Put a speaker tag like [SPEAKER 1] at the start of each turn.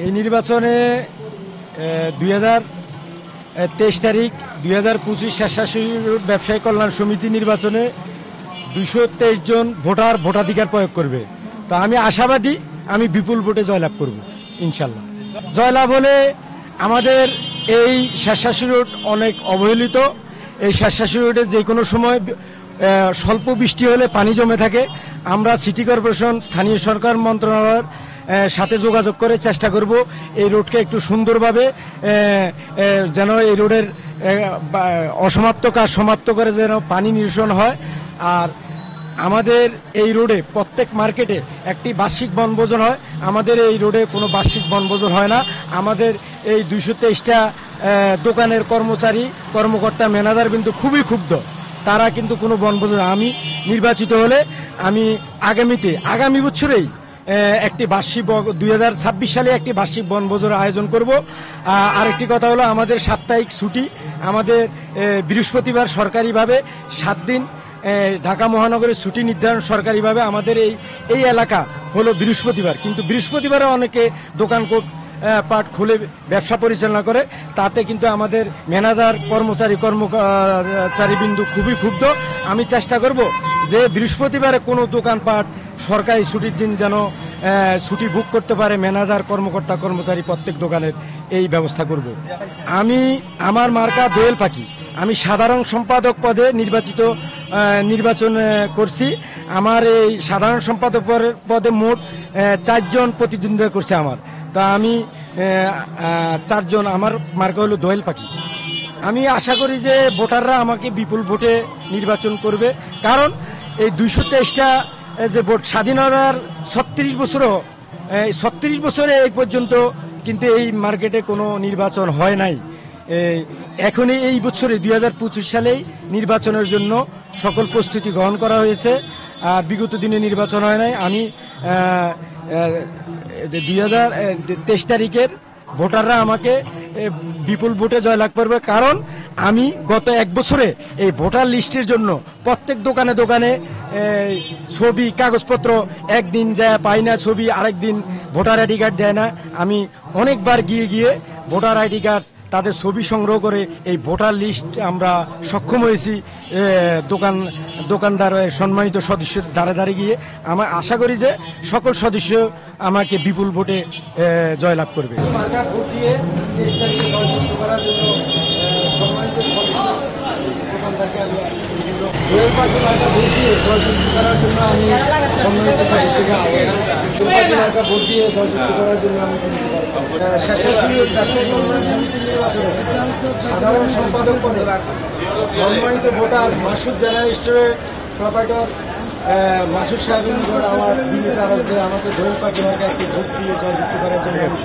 [SPEAKER 1] এই নির্বাচনে 2023 তারিখ 2025 স্বেচ্ছাসেবী ব্যবসায়ী কল্যাণ সমিতি নির্বাচনে 223 জন ভোটাধিকার প্রয়োগ করবে। তো আমি আশাবাদী আমি বিপুল ভোটে জয়লাভ করব ইনশাল্লাহ। জয়লাভ হলে আমাদের এই স্বেচ্ছাসেবী রোড অনেক অবহেলিত। এই স্বেচ্ছাসেবী রোডে যে কোনো সময় স্বল্প বৃষ্টি হলে পানি জমে থাকে। আমরা সিটি কর্পোরেশন স্থানীয় সরকার মন্ত্রণালয়ের সাথে যোগাযোগ করে চেষ্টা করব এই রোডকে একটু সুন্দরভাবে যেন এই রোডের অসমাপ্ত কাজ সমাপ্ত করে যেন পানি নিরসন হয়। আর আমাদের এই রোডে প্রত্যেক মার্কেটে একটি বার্ষিক বনভোজন হয়। আমাদের এই রোডে কোনো বার্ষিক বনভোজন হয় না। আমাদের এই 223টা দোকানের কর্মকর্তা ম্যানেজার কিন্তু খুবই ক্ষুব্ধ। তারা কিন্তু কোনো বনভোজন, আমি নির্বাচিত হলে আমি আগামী বছরেই একটি বার্ষিক 2026 সালে একটি বার্ষিক বনভোজনের আয়োজন করব। আরেকটি কথা হলো আমাদের সাপ্তাহিক ছুটি, আমাদের বৃহস্পতিবার সরকারিভাবে 7 দিন ঢাকা মহানগরের ছুটি নির্ধারণ সরকারিভাবে। আমাদের এই এলাকা হলো বৃহস্পতিবার, কিন্তু বৃহস্পতিবারে অনেকে দোকানপাট খুলে ব্যবসা পরিচালনা করে। তাতে কিন্তু আমাদের ম্যানেজার কর্মচারীবৃন্দ খুবই ক্ষুব্ধ। আমি চেষ্টা করব যে বৃহস্পতিবারে কোনো দোকানপাট সরকারি ছুটির দিন যেন ছুটি বুক করতে পারে ম্যানেজার কর্মচারী প্রত্যেক দোকানের এই ব্যবস্থা করব। আমার মার্কা দোয়েল পাখি। আমি সাধারণ সম্পাদক পদে নির্বাচন করছি। আমার এই সাধারণ সম্পাদক পদে মোট 4 জন প্রতিদ্বন্দ্বিতা করছে আমার। তা আমি 4 জন, আমার মার্কা হলো দোয়েল পাখি। আমি আশা করি যে ভোটাররা আমাকে বিপুল ভোটে নির্বাচন করবে, কারণ এই 223টা যে ভোট স্বাধীনতার 36 বছরে এই পর্যন্ত কিন্তু এই মার্কেটে কোনো নির্বাচন হয় নাই। এখনই এই বছরে 2025 সালেই নির্বাচনের জন্য সকল প্রস্তুতি গ্রহণ করা হয়েছে। আর বিগত দিনে নির্বাচন হয় নাই। আমি 2023 তারিখের ভোটাররা আমাকে বিপুল ভোটে জয়লাভ করবে, কারণ আমি গত 1 বছরে এই ভোটার লিস্টের জন্য প্রত্যেক দোকানে ছবি কাগজপত্র, একদিন যায় পাই না ছবি, আরেকদিন ভোটার আইডি কার্ড দেয় না। আমি অনেকবার গিয়ে ভোটার আইডি কার্ড তাদের ছবি সংগ্রহ করে এই ভোটার লিস্ট আমরা সক্ষম হয়েছি। দোকানদার সম্মানিত সদস্যের দ্বারে গিয়ে আমার আশা করি যে সকল সদস্য আমাকে বিপুল ভোটে জয়লাভ করবে। ভোট দিয়ে সম্মানিত সদস্য দোকানদারকে আমি করার জন্য আমি সম্মানিত সদস্যকে ভোট দিয়ে জয়যুক্ত করার জন্য আমি সাধারণ সম্পাদক পদে সম্মানিত voter Masud general proprietor Masud সাহেব আমার বিনীত আরজ আমাকে দোয়েল পাখি একটি ভোট দিয়ে জয়যুক্ত করার জন্য আমি